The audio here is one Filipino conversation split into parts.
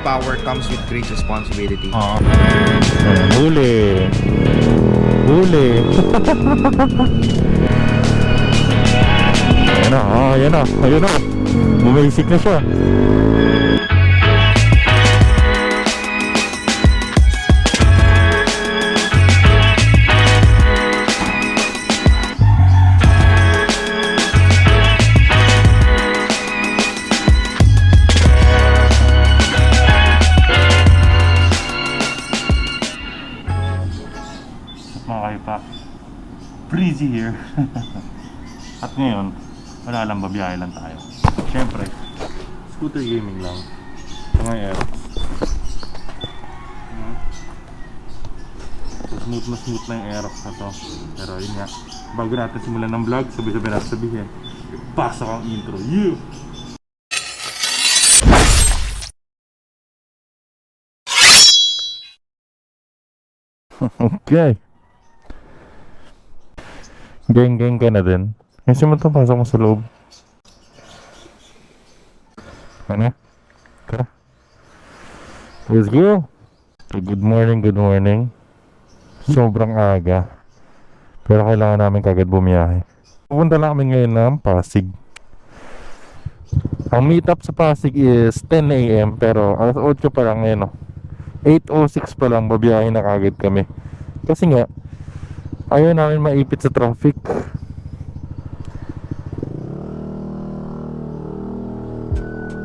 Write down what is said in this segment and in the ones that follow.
power comes with great responsibility. Huli. Huli. Ayan na, ayan na, ayun na. Bumisik na siya. Mga kaipak, breezy here. At ngayon, wala lang, babiyahe lang tayo. Siyempre, scooter gaming lang. Ito nga yung Aerox. So smooth na yung Aerox na to. Pero yun nga, bago natin simulan ng vlog, sabi-sabi natin sabihin, pasok ang intro. You! Okay. Geng-geng ka na din. Kasi mo itong pasok mo sa loob. Ano? Tara. Let's go. Good morning, good morning. Sobrang aga. Pero kailangan namin kagad bumiyahe. Pupunta lang kami ngayon ng Pasig. Ang meet up sa Pasig is 10 AM. Pero alas 8 pa lang ngayon. 8:06 pa lang, babiyahe na kagad kami. Kasi nga, ayaw namin maipit sa traffic.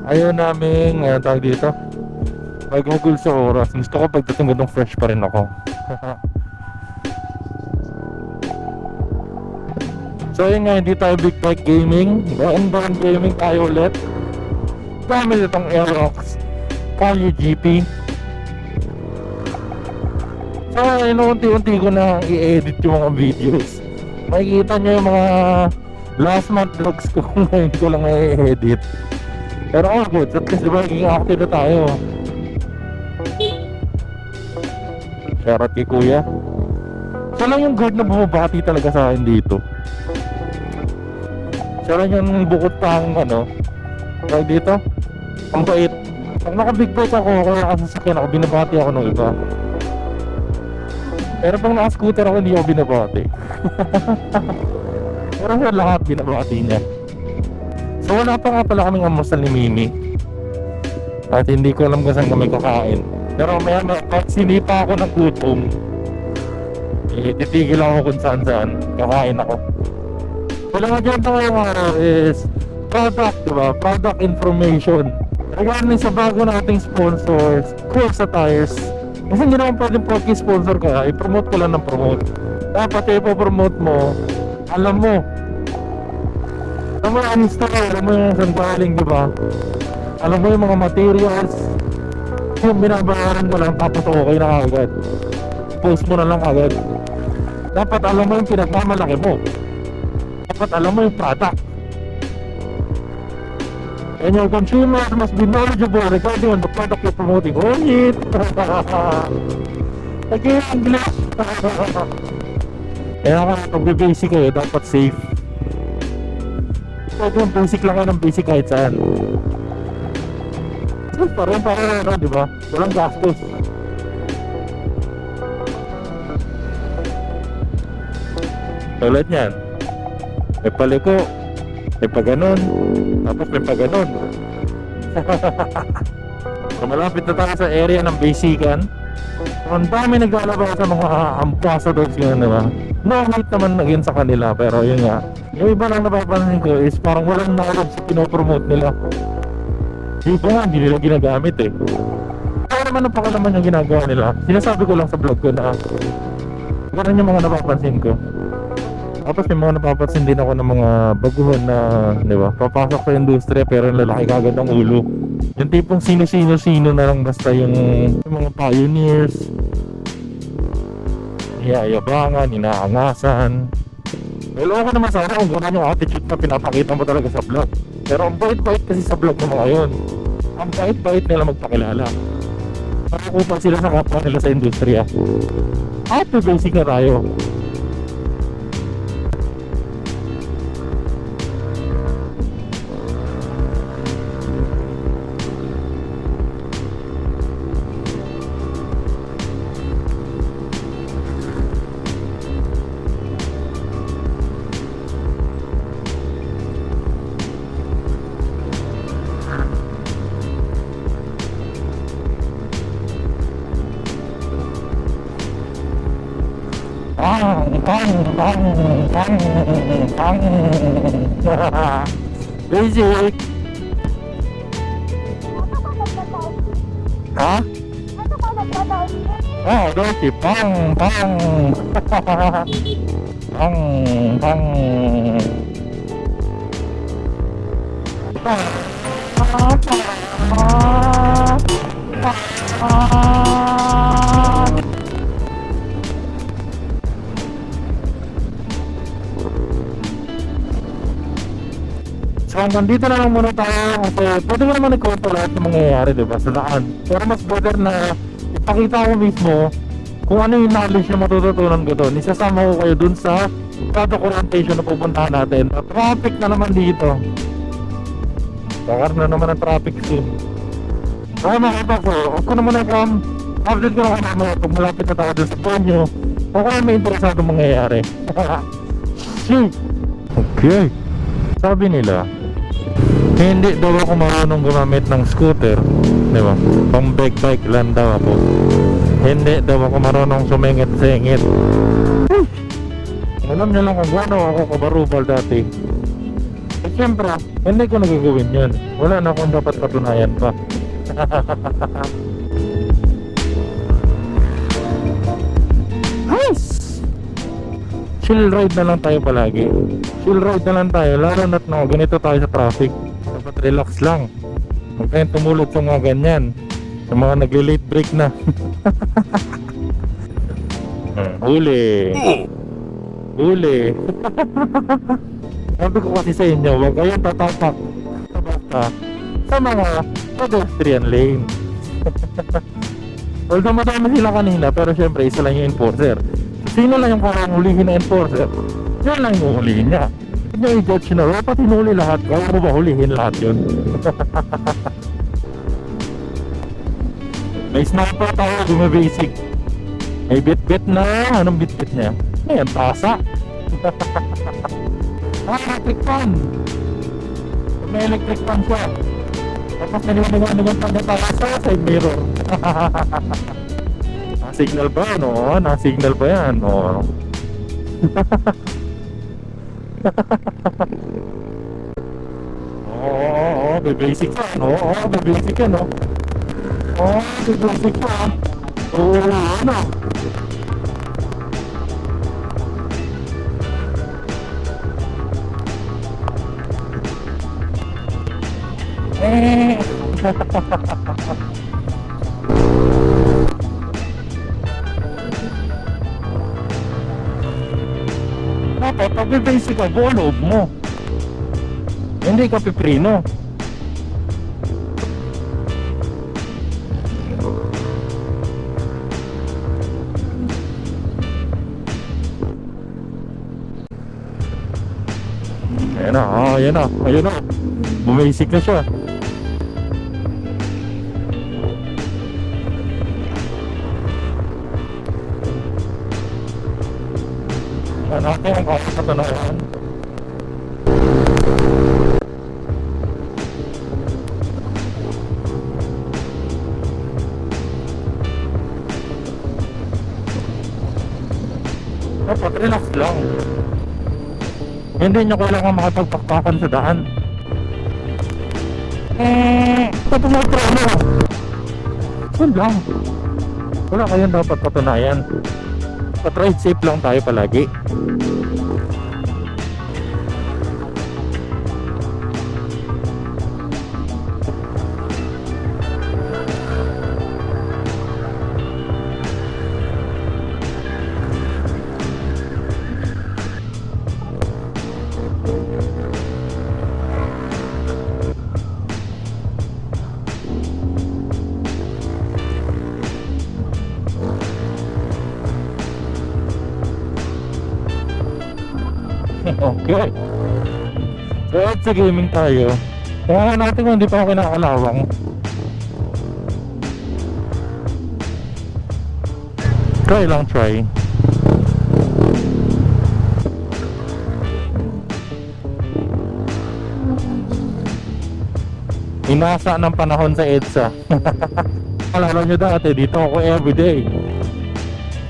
Ayaw namin, tawag dito, magugol sa oras. Gusto ko pagdating ng fresh pa rin ako. So yun nga, hindi tayo big bike gaming. Baan gaming tayo ulit. Gamit itong Aerox Calio GP. So unti-unti ko na i-edit yung mga videos. Makikita nyo yung mga last month vlogs ko. Ngayon ko lang i-edit. Pero good, at least diba naging active na tayo. Shoutout kay kuya. Siya lang yung guard na bumabati talaga sa akin dito. Siya lang yung bukod pang tawag dito, ang bait. Pag naka-big bike ako, kaya nakasasakyan ako, binabati ako ng iba. Pero pag naka-scooter ako, hindi ako binabati. Pero siya lahat binabati niya. So wala pa nga pala kaming almusal ni Mimi. At hindi ko alam kung saan kami kakain. Pero maya pag sinipa ako ng gutom, titigil ako kung saan kakain ako. Wala nga dyan tayo araw is product, diba? Product information. Regarding sa bago nating sponsors, Corsa Tires. Kasi hindi naman pwedeng sponsor ka, i-promote ko lang ng promote. Dapat ipopromote mo, alam mo. Alam mo yung install, alam mo yung saan galing, diba? Alam mo yung mga materials. Yung binabayaran mo lang, tapos okay na agad. Post mo na lang agad. Dapat alam mo yung pinagmamalaki mo. Dapat alam mo yung product. And your consumers must be knowledgeable regarding on the product you're promoting. Oh shit! Again, English! Kaya ka, pag-basic kayo, dapat safe. Pwede yung basic lang kayo ng basic kahit saan. So, parang diba? Walang gastos. Tulad niyan. May paliko, may paganon, tapos may paganon. So malapit na tayo sa area ng basican. Ang dami naglalabas sa mga ambassadors yun, diba? No hate naman again sa kanila, pero yun nga. Yung iba lang napapansin ko is parang walang knowledge sa pinopromote nila. Yung iba nga, hindi nila ginagamit eh. Kaya naman ang pakalaman yung ginagawa nila. Sinasabi ko lang sa vlog ko na ganun yung mga napapansin ko. Tapos may mga napapansin din ako ng mga baguhan na, di ba, papasok sa industriya pero lalaki kagad ang ulo. Yung tipong sino-sino na lang basta yung mga pioneers, yayabangan, inaangasan. Well, okay naman sana kung gano'n yung attitude na pinapakita mo talaga sa vlog. Pero ang bait-bait kasi sa vlog ng mga yun. Ang bait-bait nila magpakilala. Makakupan sila sa kapwa nila sa industriya. After basic na tayo. Bang, bang, bang, bang. Basic. Ha? Ah, dirty. Bang, bang. Bang, bang. So hanggang dito na lang muna tayo kasi pwede mo naman i-conto lahat ng mangyayari, diba, sa daan. Pero mas better na ipakita ko mismo kung ano yung knowledge na matututunan ko doon. Isasama ko kayo dun sa product orientation na pupuntahan natin. Traffic na naman dito. Bakar na naman ang traffic soon. Kaya mga kapag huwag ko naman update ko lang naman pag malapit na tayo dun sa ponyo kung kaya may interesado mangyayari. Okay. Sabi nila, hindi daw ako marunong gumamit ng scooter, di ba? Pang bike lang daw ako. Hindi daw ako marunong sumingit-singit. Alam niyo lang kung gaano ako kabarubal dati. Eh siyempre, hindi ko nagagawin yun. Wala na akong dapat patunayan pa. Nice! Chill ride na lang tayo palagi. Chill ride na lang tayo, lalo na't ganito tayo sa traffic. Dapat relax lang. Huwag tayong tumulog sa mga ganyan, sa mga nagli-late break na. Huli. Huli. Sabi ko kasi sa inyo, huwag kayong tatapak basta sa mga pedestrian lane. Although madami sila kanina, pero syempre isa lang yung enforcer. Sino lang yung parang hulihin na enforcer? Yan lang yung hulihin niya. Hindi nyo i-judge na, dapat hinuli lahat. Kaya mo ba hulihin lahat yun? May sniper tayo, bumibasic. May bit-bit na. Anong bit-bit niya? Ayan, tasa. Electric fan. May electric fan siya. Tapos naniwan-niwan pa niya tayo sa side mirror. Signal ba yan? Oo, na-signal pa yan. Oo. Oo, basic yan. Oo, basic yan. Oo, basic yan. Oo, ano? Dapat pag-basic ka, buo loob mo. Hindi ka piprino. Ayan na, ayan na, ayan na. Bumasic na siya. Natin ang kapatanayan. Dapat relax lang. Hindi nyo kailangan makapagpakpakan sa daan. Tapos may preno. Yun lang. Wala kayong dapat patunayan. Ride safe lang tayo palagi. Okay. So at sa gaming tayo. Kaya natin kung hindi pa ako kinakalawang. Try lang, try. Inasa ng panahon sa EDSA. Alala nyo dati, dito ako everyday.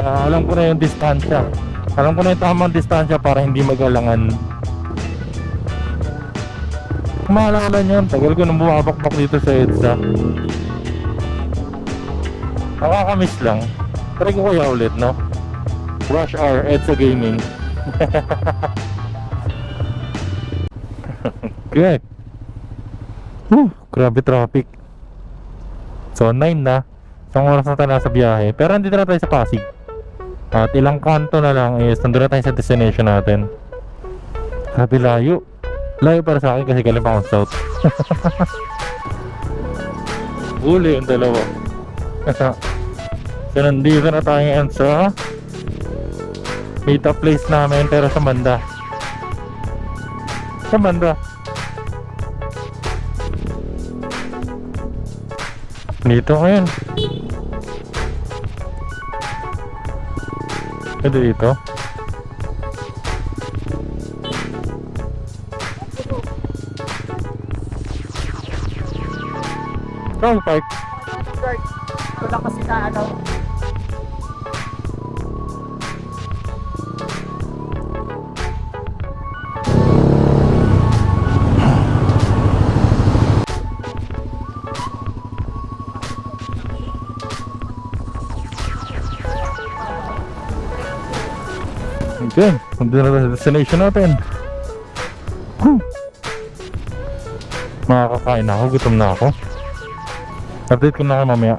Alam ko na yung distansya. Alam ko na yung tamang distansya para hindi mag-alangan. Kung maalala niyo, tagal ko nang bumabakbak dito sa EDSA. Nakakamiss lang. Try ko kaya ulit, no? Rush hour, EDSA Gaming. Okay. Grabe traffic. So 9 na. Isang oras na tayo nasa biyahe. Pero andito na tayo sa Pasig. At ilang kanto na lang is nandun na tayo sa destination natin. Grabe layo. Layo para sa akin kasi galing pa akong south. Uli yung dalawa. So nandito na tayo ngayon sa meet up place namin pero sa banda. Sa banda. Dito ngayon. Pwede dito. Saan park? Wala kasi na ano. Okay, nandun na tayo sa destination natin. Makakakain na ako, gutom na ako. Update ko na kayo mamaya.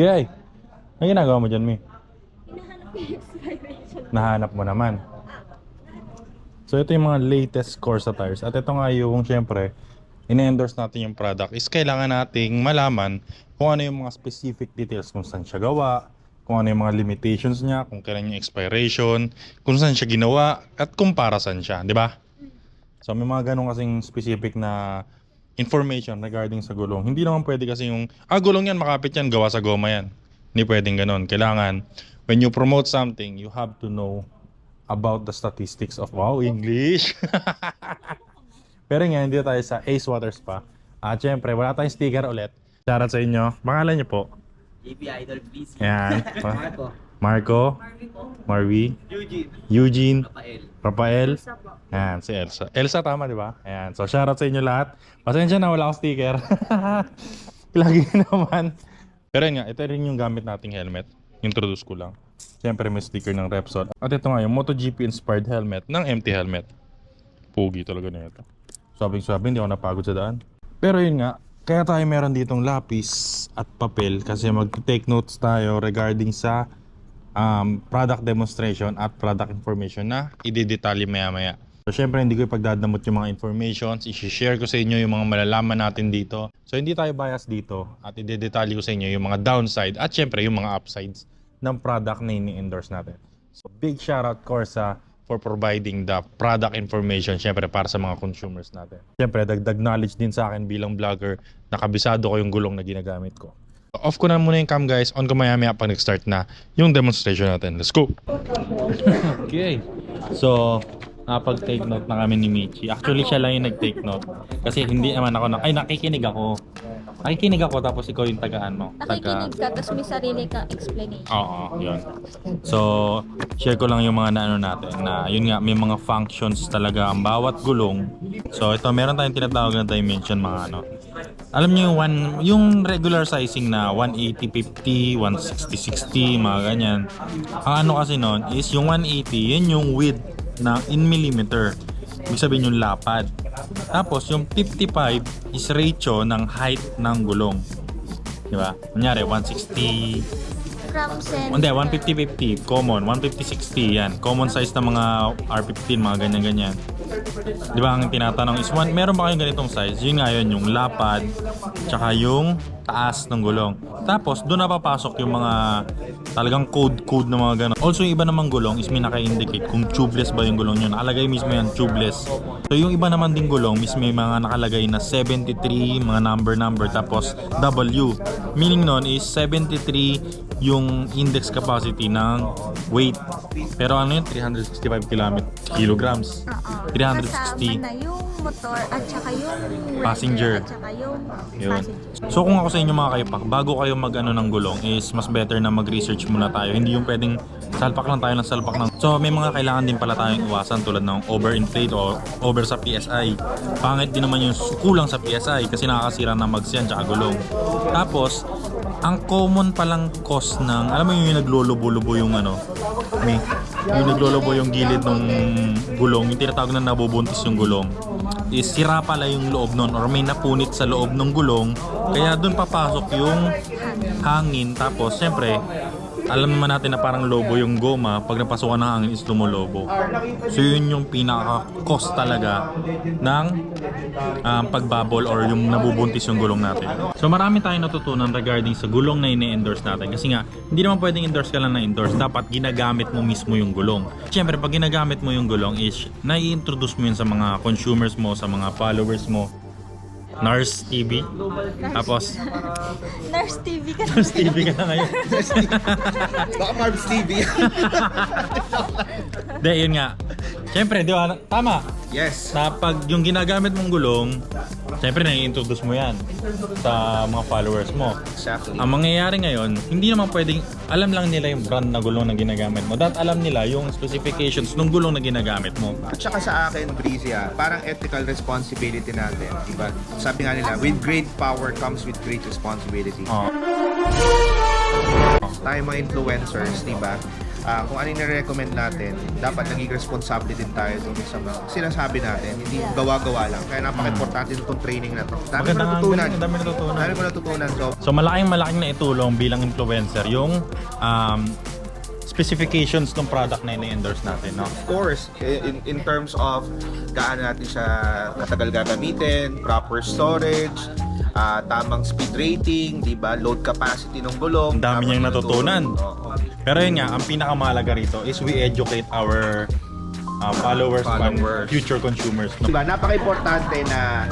Okay. Ano ginagawa mo dyan, Mi? Nahanap mo naman. So ito yung mga latest Corsa tires. At ito nga yung syempre ine-endorse natin yung product is kailangan nating malaman kung ano yung mga specific details, kung saan siya gawa, kung ano yung mga limitations niya, kung kailan yung expiration, kung saan siya ginawa, at kung para saan siya, di ba? So may mga ganun kasing specific na information regarding sa gulong. Hindi naman pwede kasi yung gulong yan, makapit yan, gawa sa goma yan. Hindi pwedeng ganun. Kailangan when you promote something, you have to know about the statistics of English. Pero nga, hindi tayo sa Ace Water Spa. At syempre, wala tayong sticker ulit. Shoutout sa inyo. Pangalan niyo po? JP Idol, please. Yan. Marco. Marco. Marvi. Eugene. Rafael. Isa po. Yan, si Elsa. Elsa, tama di ba? Ayan. So, shoutout sa inyo lahat. Pasensya na, wala akong sticker. Lagi naman. Pero yun nga, ito rin yung gamit nating helmet. Introduce ko lang. Siyempre may sticker ng Repsol. At ito nga yung MotoGP inspired helmet ng MT Helmet. Pugi talaga na ito. Sabi, hindi ako napagod sa daan. Pero yun nga, kaya tayo meron ditong lapis at papel kasi mag-take notes tayo regarding sa product demonstration at product information na i-detalye maya-maya. So syempre hindi ko ipagdadamot yung mga informations, i-share ko sa inyo yung mga malalaman natin dito. So hindi tayo bias dito at i-detalye ko sa inyo yung mga downside at syempre yung mga upsides ng product na ini-endorse natin. So big shoutout Corsa for providing the product information syempre para sa mga consumers natin. Syempre dagdag knowledge din sa akin bilang vlogger na kabisado ko yung gulong na ginagamit ko. Off ko na muna yung cam guys, on ko maya-maya pag nag-start na yung demonstration natin. Let's go! Okay, so nakapag-take note na kami ni Michi. Actually siya lang yung nag-take note kasi hindi naman ako nakikinig ako. Nakikinig ako tapos ikaw yung tagaan mo. Nakikinig ka, tapos may sarili ka explanation. Oo, yun. So, share ko lang yung mga naano natin na yun nga, may mga functions talaga ang bawat gulong. So, ito, meron tayong tinatawag na dimension mga ano. Alam niyo yung regular sizing na 180-50, 160-60, mga ganyan. Ang ano kasi nun is yung 180, yun yung width na in millimeter. Ibig sabihin yung lapad. Tapos yung 55 is ratio ng height ng gulong. Di ba? Kunyari 160. From center. Hindi, 150-50. Common. 150-60 yan. Common size ng mga R15, mga ganyan-ganyan. Di ba? Ang tinatanong is, meron ba kayong ganitong size? Yun nga yun, yung lapad, tsaka yung taas ng gulong. Tapos, doon na papasok yung mga Talagang code na mga ganun. Also, yung iba namang gulong is may naka-indicate kung tubeless ba yung gulong yun. Nakalagay mismo yan, tubeless. So, yung iba naman ding gulong is may mga nakalagay na 73, mga number, tapos W. Meaning nun is 73 yung index capacity ng weight. Pero ano yun? 365 kilograms. 360. Kasama na yung motor at saka yung rider Passenger. at saka yung Yun. passenger. So kung ako sa inyo mga kaipak, bago kayo mag-ano ng gulong is mas better na mag-research muna tayo. Hindi yung pwedeng salpak lang tayo ng salpak ng. So may mga kailangan din pala tayong iwasan tulad ng overinflate o over sa PSI. Pangit din naman yung kulang sa PSI kasi nakakasira ng mags yan tsaka gulong. Tapos, ang common palang cause ng, alam mo yung naglolobo-lobo yung ano, yung naglolobo yung gilid ng gulong, yung tinatawag na nabubuntis yung gulong, is sira pala yung loob nun or may napunit sa loob ng gulong, kaya dun papasok yung hangin. Tapos syempre alam naman natin na parang lobo yung goma, pag napasukan ng hangin is lumolobo. So yun yung pinaka-cause talaga ng pagbabol or yung nabubuntis yung gulong natin. So marami tayong natutunan regarding sa gulong na ini-endorse natin. Kasi nga, hindi naman pwedeng endorse ka lang na endorse. Dapat ginagamit mo mismo yung gulong. Siyempre, pag ginagamit mo yung gulong is nai-introduce mo yun sa mga consumers mo, sa mga followers mo. Nars TV. Tapos, Nurse TV ka Nars TV ka na ngayon. Baka Marbs TV. Hindi, yun nga. Siyempre, di ba? Tama. Yes. Na pag yung ginagamit mong gulong, siyempre nai-introduce mo yan sa mga followers mo. Exactly. Ang mangyayari ngayon, hindi naman pwedeng alam lang nila yung brand na gulong na ginagamit mo. Dapat alam nila yung specifications ng gulong na ginagamit mo. At saka sa akin, Breezy, parang ethical responsibility natin, diba? Sabi nga nila, with great power comes with great responsibility. Oh. Tayo mga influencers, diba? Kung ano yung nire-recommend natin, dapat naging responsable din tayo dun sa mga sinasabi natin. Hindi gawa-gawa lang. Kaya napaka-importante itong training na to. Dami ko natutunan. Dami natutunan. Dami ko natutunan. So malaking na itulong bilang influencer yung specifications ng product na ini-endorse natin, no? Of course, in terms of gaano natin siya katagal gagamitin, proper storage, tamang speed rating, di ba? Load capacity ng gulong. Ang dami niyang natutunan. Oo. Pero yun nga, ang pinakamahalaga rito is we educate our followers and future consumers. No? Diba, napaka-importante na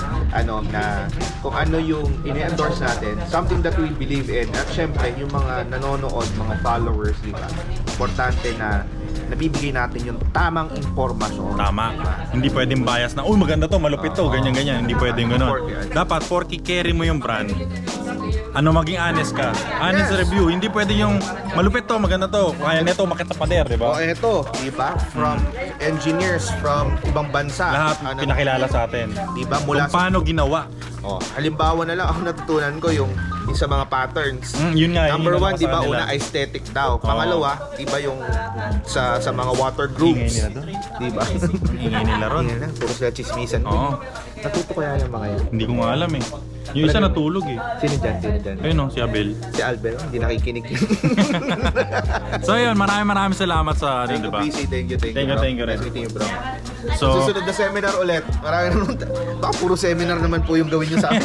kung ano yung ini-endorse natin, something that we believe in. At syempre, yung mga nanonood, mga followers, diba? Importante na nabibigay natin yung tamang informasyon. Tama. Hindi pwedeng bias na, uy maganda to, malupit to, ganyan-ganyan. Hindi pwedeng ganun. Dapat, porky carry mo yung brand, maging honest ka. Honest review. Hindi pwede yung malupit to, maganda to, kaya neto, makita pader, di O ba? eto, diba? From engineers from ibang bansa. Lahat pinakilala sa atin. Diba? Kung Mula sa paano ginawa. halimbawa na lang ako natutunan ko yung sa mga patterns. Yun nga. Number yun ang one, di ba, nila. una aesthetic daw. Pangalawa, di ba yung sa mga water groups. Ingay nila doon. Di ba? Ang ingay nila ron. Ingay lang, puro sila chismisan. Oo. Natuto kaya yung mga yan. Hindi ko nga alam eh. Yung isa natulog eh. Sino dyan? Ayun o, si Abel. Si Albert, hindi nakikinig. So yun, maraming salamat sa ano, di ba? Thank you, Thank you rin. Nice meeting you, bro. So, Susunod na seminar ulit. Marami naman. Baka puro seminar naman po yung gawin nyo sa amin.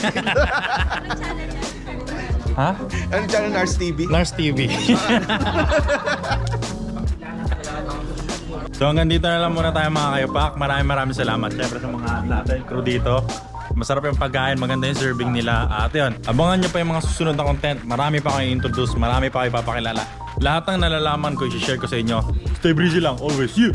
ha? Ano channel, Nars TV? Lars TV. So hanggang dito na lang muna tayo mga kayopak. Maraming salamat syempre sa mga lahat ng crew dito. Masarap yung pagkain, maganda yung serving nila. At yun, abangan nyo pa yung mga susunod na content. Marami pa kayo introduce, marami pa kayo papakilala. Lahat ng nalalaman ko, i-share ko sa inyo. Stay breezy lang, always. You!